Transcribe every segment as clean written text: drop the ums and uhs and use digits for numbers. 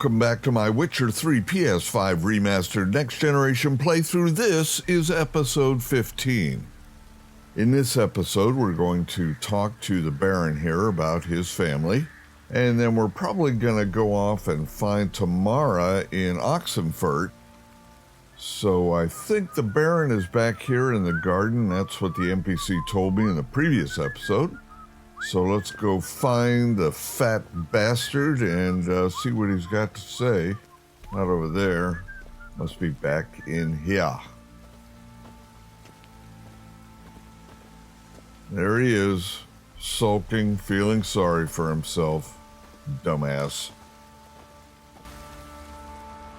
Welcome back to my Witcher 3 PS5 Remastered Next Generation playthrough. This is episode 15. In this episode, we're going to talk to the Baron here about his family, and then we're probably going to go off and find Tamara in Oxenfurt. So I think the Baron is back here in the garden. That's what the NPC told me in the previous episode. So let's go find the fat bastard and see what he's got to say. Not over there. Must be back in here. There he is, sulking, feeling sorry for himself. Dumbass.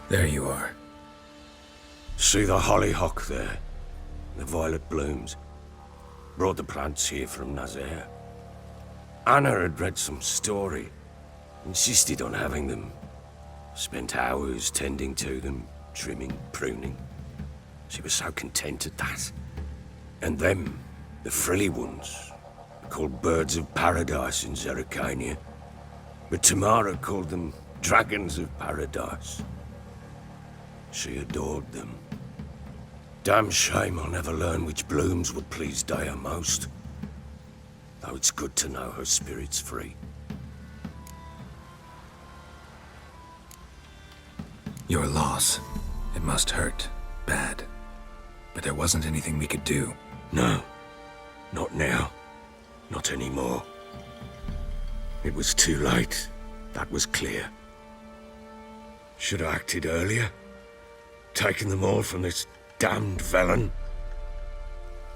There you are. See the hollyhock there? The violet blooms. Brought the plants here from Nazaire. Anna had read some story. Insisted on having them. Spent hours tending to them, trimming, pruning. She was so content at that. And them, the frilly ones, are called birds of paradise in Zerrikania. But Tamara called them dragons of paradise. She adored them. Damn shame I'll never learn which blooms would please Daya most. Though it's good to know her spirit's free. Your loss. It must hurt. Bad. But there wasn't anything we could do. No. Not now. Not anymore. It was too late. That was clear. Should have acted earlier. Taken them all from this damned villain.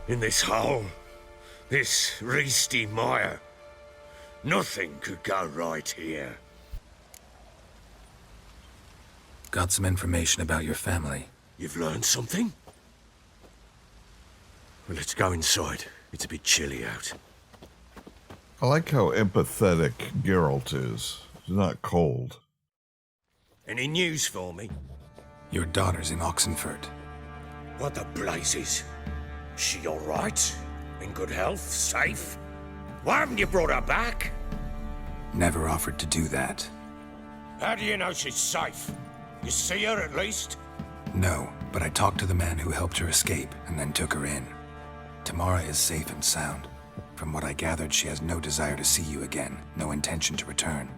In this hole. This Reesty mire. Nothing could go right here. Got some information about your family. You've learned something? Well, let's go inside. It's a bit chilly out. I like how empathetic Geralt is. He's not cold. Any news for me? Your daughter's in Oxenfurt. What the blazes? She all right? In good health? Safe? Why haven't you brought her back? Never offered to do that. How do you know she's safe? You see her at least? No, but I talked to the man who helped her escape and then took her in. Tamara is safe and sound. From what I gathered, she has no desire to see you again, no intention to return.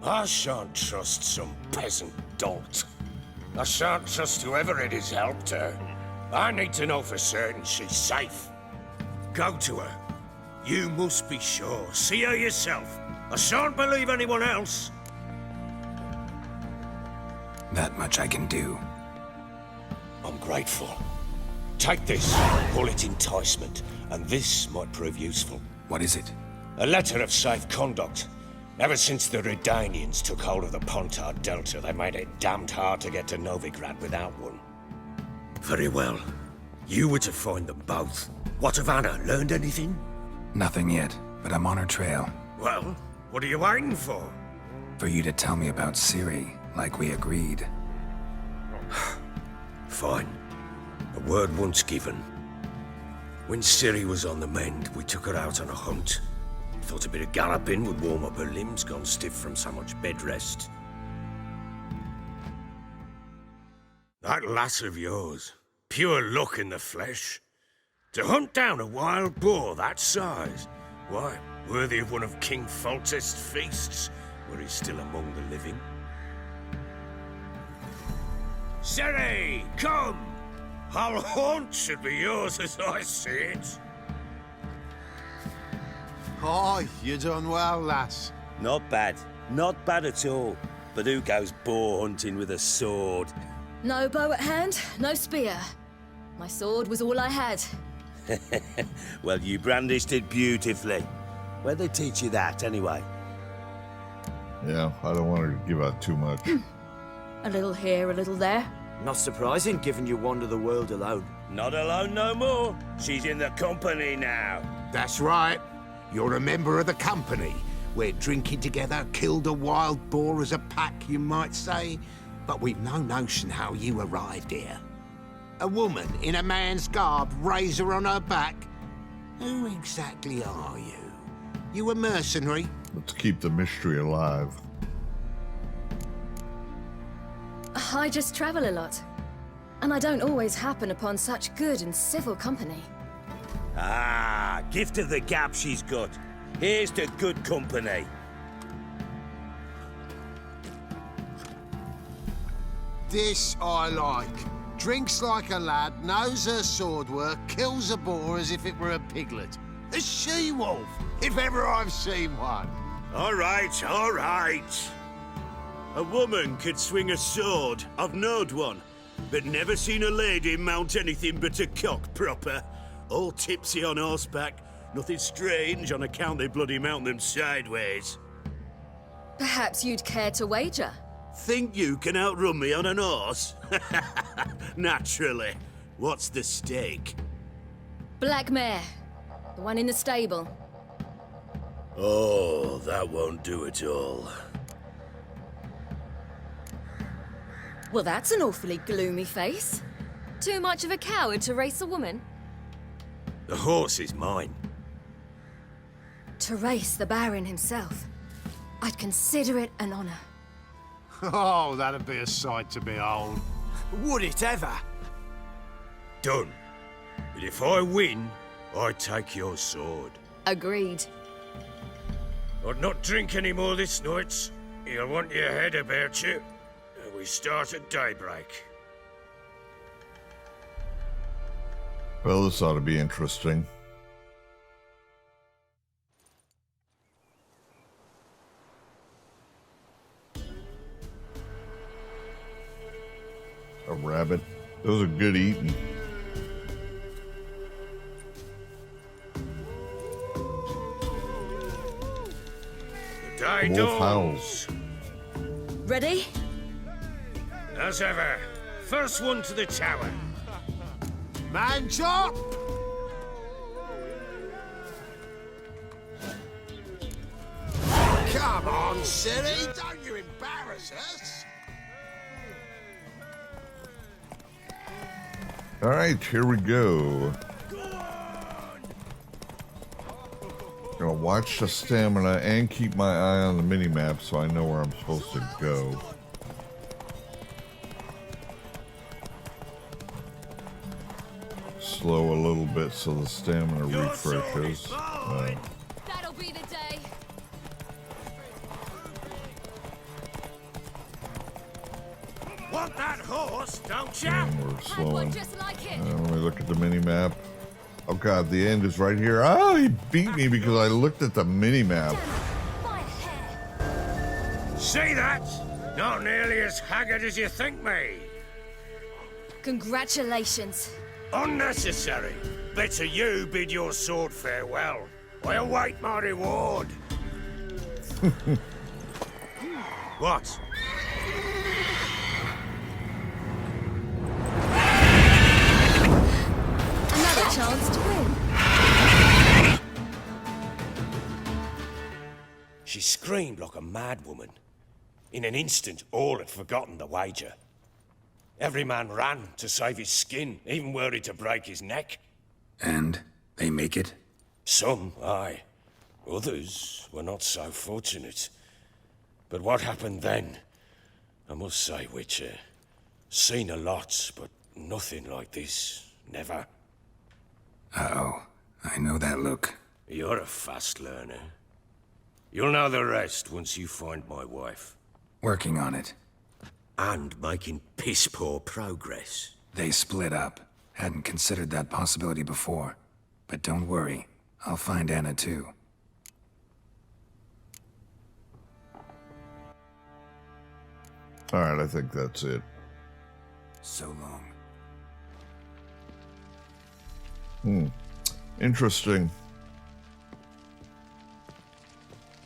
I shan't trust some peasant dolt. I shan't trust whoever it is helped her. I need to know for certain she's safe. Go to her. You must be sure. See her yourself. I shan't believe anyone else. That much I can do. I'm grateful. Take this. Call it enticement. And this might prove useful. What is it? A letter of safe conduct. Ever since the Redanians took hold of the Pontard Delta, they made it damned hard to get to Novigrad without one. Very well. You were to find them both. What of Anna? Learned anything? Nothing yet, but I'm on her trail. Well, what are you waiting for? For you to tell me about Ciri, like we agreed. Fine. A word once given. When Ciri was on the mend, we took her out on a hunt. Thought a bit of galloping would warm up her limbs, gone stiff from so much bed rest. That lass of yours, pure luck in the flesh. To hunt down a wild boar that size, why, worthy of one of King Foltest's feasts, were he still among the living. Ciri, come! Whole haunt should be yours as I see it. Oh, you done well, lass. Not bad. Not bad at all. But who goes boar hunting with a sword? No bow at hand, no spear. My sword was all I had. Well, you brandished it beautifully. Where'd they teach you that, anyway? Yeah, I don't want her to give out too much. A little here, a little there. Not surprising, given you wander the world alone. Not alone no more. She's in the company now. That's right. You're a member of the company. We're drinking together, killed a wild boar as a pack, you might say. But we've no notion how you arrived here. A woman in a man's garb, razor on her back. Who exactly are you? You a mercenary? Let's keep the mystery alive. I just travel a lot. And I don't always happen upon such good and civil company. Ah, gift of the gab she's got. Here's to good company. This I like. Drinks like a lad, knows her sword work, kills a boar as if it were a piglet. A she-wolf, if ever I've seen one. All right, all right. A woman could swing a sword. I've knowed one. But never seen a lady mount anything but a cock proper. All tipsy on horseback. Nothing strange on account they bloody mount them sideways. Perhaps you'd care to wager? Think you can outrun me on an horse? Naturally. What's the stake? Black mare. The one in the stable. Oh, that won't do at all. Well, that's an awfully gloomy face. Too much of a coward to race a woman? The horse is mine. To race the Baron himself. I'd consider it an honor. Oh, that'd be a sight to behold. Would it ever? Done. But if I win, I take your sword. Agreed. I'd not drink any more this night. You'll want your head about you. We start at daybreak. Well, this ought to be interesting. A rabbit. Those are good eating. The day Wolf dawns. Ready? As ever. First one to the tower. Man chop! Come on, silly! Don't you embarrass us! All right, here we go. Gonna watch the stamina and keep my eye on the mini-map so I know where I'm supposed to go. Slow a little bit so the stamina refreshes. That'll be the day. Want that horse, don't ya? And we're Had one slowing. just like it. Let me look at the mini-map. Oh god, the end is right here. Oh, he beat me because I looked at the mini-map. My hair. See that? Not nearly as haggard as you think me. Congratulations. Unnecessary. Better you bid your sword farewell. I await my reward. What? Another chance to win. She screamed like a mad woman. In an instant, all had forgotten the wager. Every man ran to save his skin, even worried to break his neck. And they make it? Some, aye. Others were not so fortunate. But what happened then? I must say, Witcher, seen a lot, but nothing like this. Never. Uh-oh. I know that look. You're a fast learner. You'll know the rest once you find my wife. Working on it. And making piss-poor progress. They split up. Hadn't considered that possibility before. But don't worry. I'll find Anna too. Alright, I think that's it. So long. Interesting.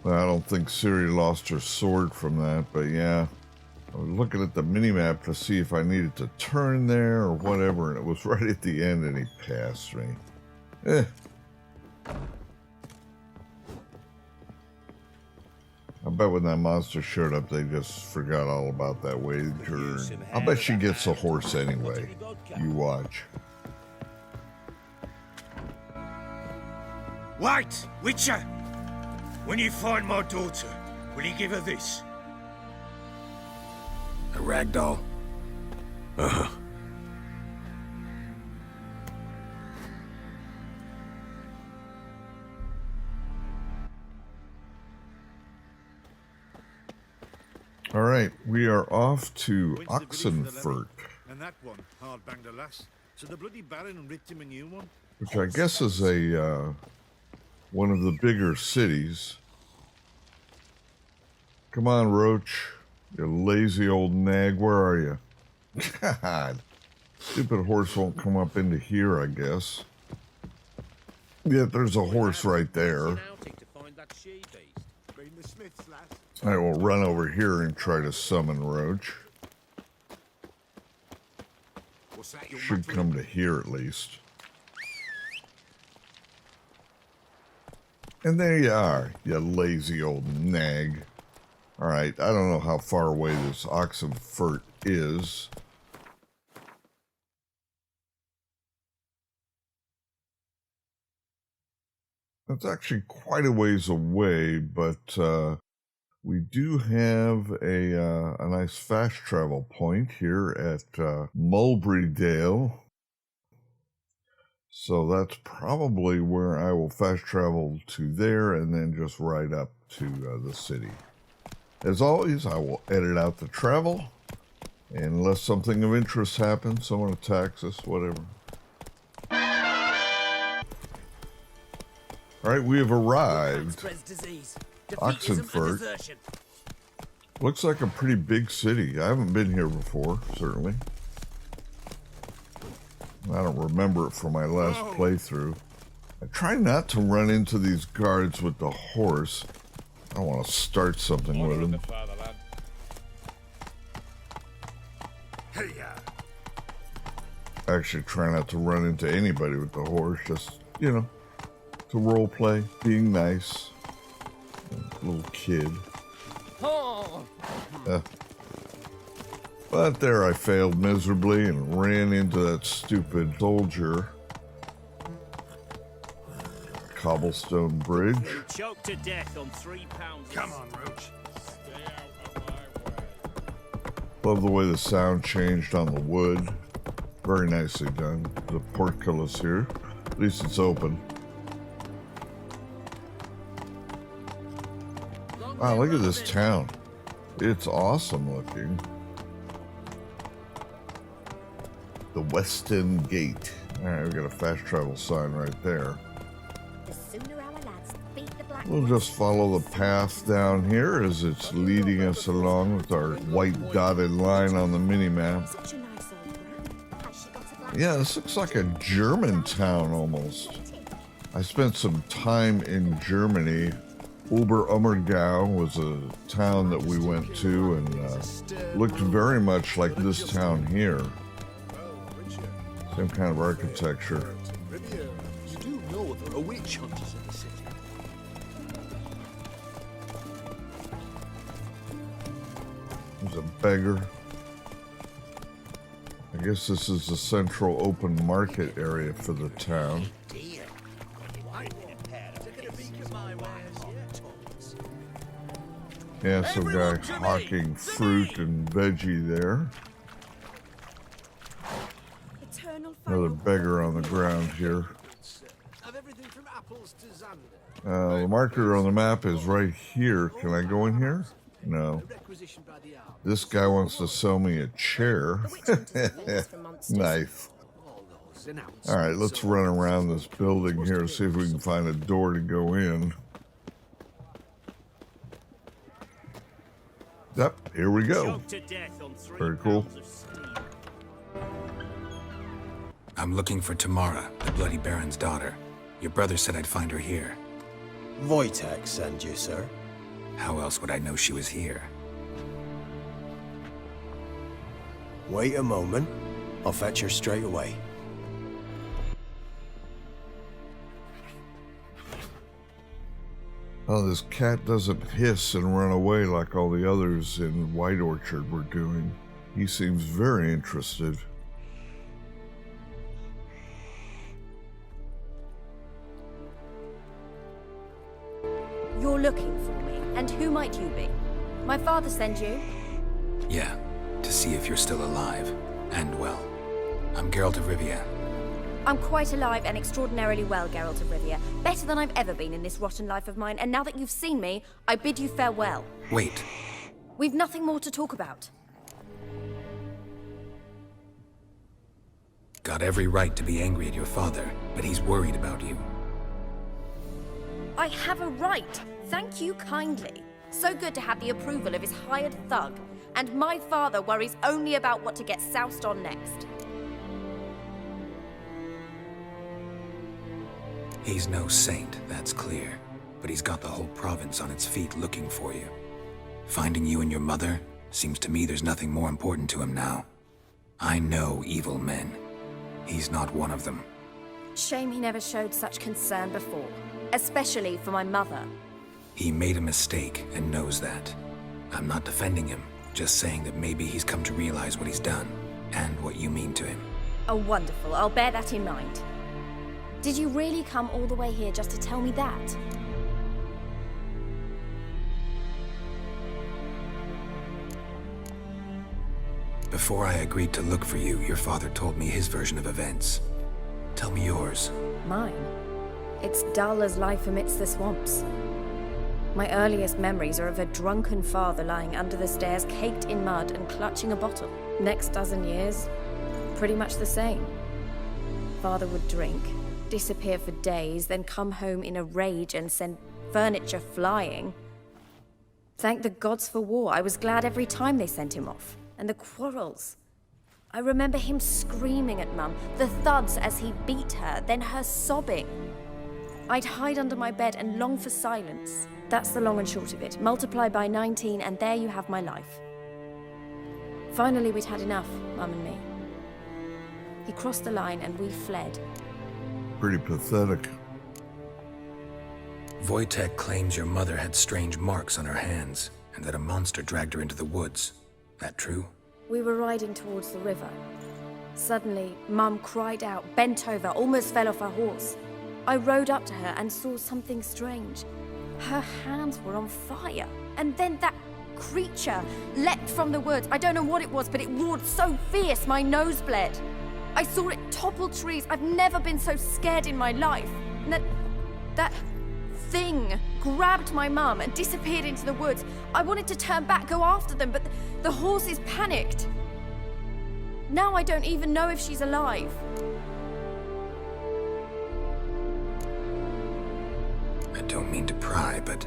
Well, I don't think Ciri lost her sword from that, but yeah. I was looking at the minimap to see if I needed to turn there or whatever, and it was right at the end and he passed me. I bet when that monster showed up, they just forgot all about that wager. I'll bet she gets a horse anyway. You watch. Wait, Witcher! When you find my daughter, will you give her this? A ragdoll? All right, we are off to Oxenfurt, And that one hard banged a lass. So the bloody Baron ripped him a new one. which I guess is a one of the bigger cities. Come on, Roach, you lazy old nag. Where are you? God, stupid horse won't come up into here, I guess. Yeah, there's a horse right there. I will run over here and try to summon Roach. Should come to here at least. And there you are, you lazy old nag. Alright, I don't know how far away this Oxenfurt is. It's actually quite a ways away, but we do have a nice fast travel point here at Mulberrydale. So that's probably where I will fast travel to there and then just ride up to the city. As always, I will edit out the travel, unless something of interest happens, someone attacks us, whatever. All right, we have arrived. Oxenfurt. Looks like a pretty big city. I haven't been here before, certainly. I don't remember it from my last playthrough. I try not to run into these guards with the horse. I don't want to start something with him. I actually try not to run into anybody with the horse, just, you know, to role play, being nice. Little kid. But there I failed miserably and ran into that stupid soldier. Cobblestone bridge. Choked to death on 3 pounds. Come on, Roach. Stay out of my way. Love the way the sound changed on the wood. Very nicely done. The portcullis here. At least it's open. Wow, look at this town. It's awesome looking. The Weston Gate. Alright, we got a fast travel sign right there. We'll just follow the path down here as it's leading us along with our white dotted line on the mini-map. Yeah, this looks like a German town almost. I spent some time in Germany. Oberammergau was a town that we went to and looked very much like this town here. Same kind of architecture. You do know there are witch hunters in the city. There's a beggar. I guess this is the central open market area for the town. Yeah, some guy hawking fruit and veggie there. Another beggar on the ground here. The marker on the map is right here. Can I go in here? No. This guy wants to sell me a chair. Nice. All right, let's run around this building here and see if we can find a door to go in. Yep, here we go. Very cool. I'm looking for Tamara, the Bloody Baron's daughter. Your brother said I'd find her here. Wojtek send you, sir. How else would I know she was here? Wait a moment. I'll fetch her straight away. Oh, this cat doesn't hiss and run away like all the others in White Orchard were doing. He seems very interested. You're looking for me, and who might you be? My father sent you? Yeah, to see if you're still alive. And well. I'm Geralt of Rivia. I'm quite alive and extraordinarily well, Geralt of Rivia. Better than I've ever been in this rotten life of mine, and now that you've seen me, I bid you farewell. Wait. We've nothing more to talk about. Got every right to be angry at your father, but he's worried about you. I have a right. Thank you kindly. So good to have the approval of his hired thug. And my father worries only about what to get soused on next. He's no saint, that's clear. But he's got the whole province on its feet looking for you. Finding you and your mother, seems to me there's nothing more important to him now. I know evil men. He's not one of them. Shame he never showed such concern before. Especially for my mother. He made a mistake and knows that. I'm not defending him, just saying that maybe he's come to realize what he's done, and what you mean to him. Oh, wonderful. I'll bear that in mind. Did you really come all the way here just to tell me that? Before I agreed to look for you, your father told me his version of events. Tell me yours. Mine? It's dull as life amidst the swamps. My earliest memories are of a drunken father lying under the stairs, caked in mud and clutching a bottle. Next dozen years, pretty much the same. Father would drink, disappear for days, then come home in a rage and send furniture flying. Thank the gods for war. I was glad every time they sent him off. And the quarrels. I remember him screaming at Mum, the thuds as he beat her, then her sobbing. I'd hide under my bed and long for silence. That's the long and short of it. Multiply by 19 and there you have my life. Finally, we'd had enough, Mum and me. He crossed the line and we fled. Pretty pathetic. Wojtek claims your mother had strange marks on her hands, and that a monster dragged her into the woods. That true? We were riding towards the river. Suddenly, Mum cried out, bent over, almost fell off her horse. I rode up to her and saw something strange. Her hands were on fire. And then that creature leapt from the woods. I don't know what it was, but it roared so fierce my nose bled. I saw it topple trees. I've never been so scared in my life. And that thing grabbed my mum and disappeared into the woods. I wanted to turn back, go after them, but the horses panicked. Now I don't even know if she's alive. I don't mean to pry, but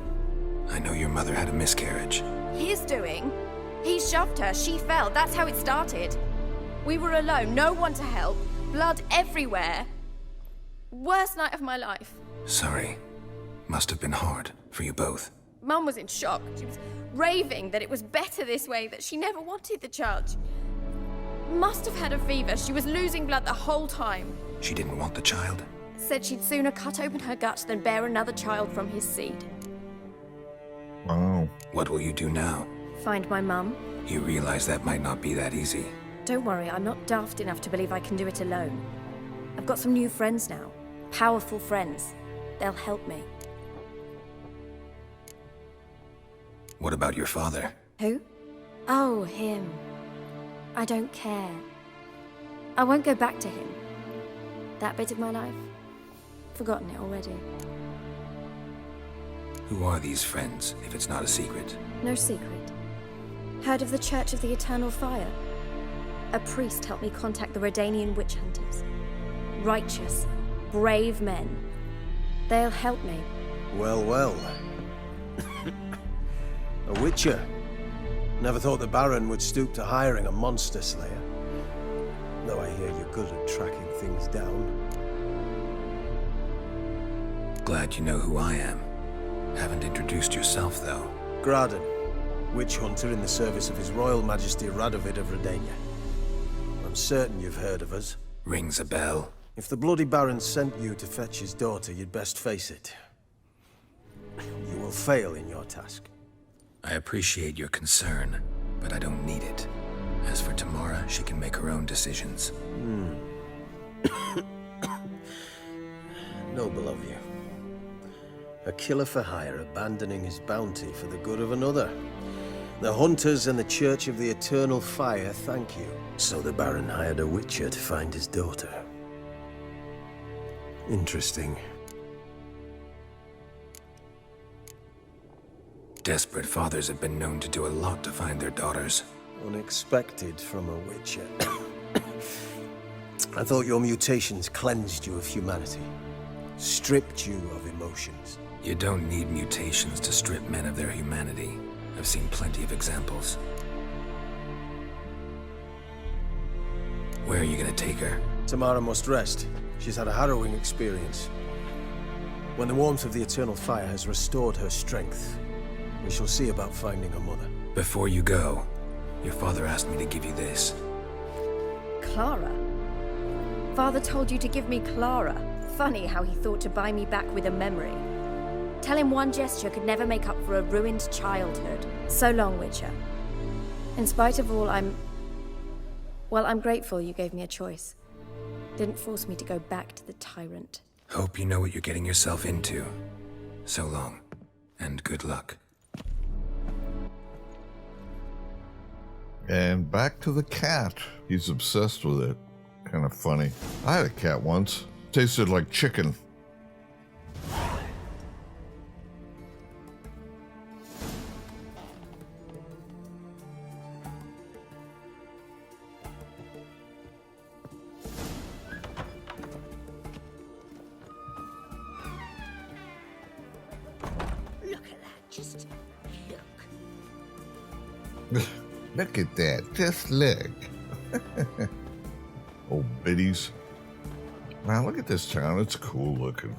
I know your mother had a miscarriage. His doing? He shoved her, she fell, that's how it started. We were alone, no one to help, blood everywhere. Worst night of my life. Sorry. Must have been hard for you both. Mum was in shock. She was raving that it was better this way, that she never wanted the child. Must have had a fever. She was losing blood the whole time. She didn't want the child? Said she'd sooner cut open her gut than bear another child from his seed. Wow. What will you do now? Find my mum. You realize that might not be that easy. Don't worry, I'm not daft enough to believe I can do it alone. I've got some new friends now. Powerful friends. They'll help me. What about your father? Who? Oh, him. I don't care. I won't go back to him. That bit of my life? Forgotten it already. Who are these friends, if it's not a secret? No secret. Heard of the Church of the Eternal Fire? A priest helped me contact the Redanian witch hunters. Righteous, brave men. They'll help me. Well, well. A witcher. Never thought the Baron would stoop to hiring a monster slayer. Though I hear you're good at tracking things down. Glad you know who I am. Haven't introduced yourself, though. Graden, witch hunter in the service of His Royal Majesty Radovid of Redania. I'm certain you've heard of us. Rings a bell. If the Bloody Baron sent you to fetch his daughter, you'd best face it. You will fail in your task. I appreciate your concern, but I don't need it. As for Tamara, she can make her own decisions. Noble of you. A killer for hire abandoning his bounty for the good of another. The Hunters and the Church of the Eternal Fire thank you. So the Baron hired a witcher to find his daughter. Interesting. Desperate fathers have been known to do a lot to find their daughters. Unexpected from a witcher. I thought your mutations cleansed you of humanity. Stripped you of emotions. You don't need mutations to strip men of their humanity. I've seen plenty of examples. Where are you gonna take her? Tamara must rest. She's had a harrowing experience. When the warmth of the Eternal Fire has restored her strength, we shall see about finding her mother. Before you go, your father asked me to give you this. Clara? Father told you to give me Clara. Funny how he thought to buy me back with a memory. Tell him one gesture could never make up for a ruined childhood. So long, Witcher. In spite of all, I'm grateful you gave me a choice. Didn't force me to go back to the tyrant. Hope you know what you're getting yourself into. So long, and good luck. And back to the cat. He's obsessed with it. Kind of funny. I had a cat once. Tasted like chicken. Look at that, just look. Look at that. Just look. Old biddies. Wow, look at this town. It's cool looking.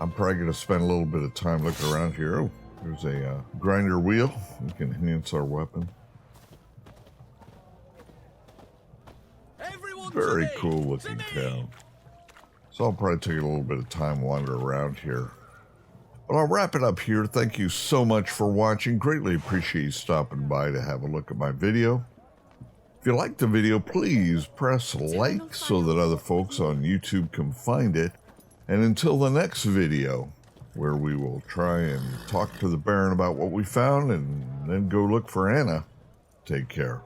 I'm probably going to spend a little bit of time looking around here. Oh, there's a grinder wheel. We can enhance our weapon. Very cool looking town. So I'll probably take a little bit of time wander around here. But I'll wrap it up here. Thank you so much for watching. Greatly appreciate you stopping by to have a look at my video. If you liked the video, please press like so that other folks on YouTube can find it. And until the next video, where we will try and talk to the Baron about what we found and then go look for Anna, take care.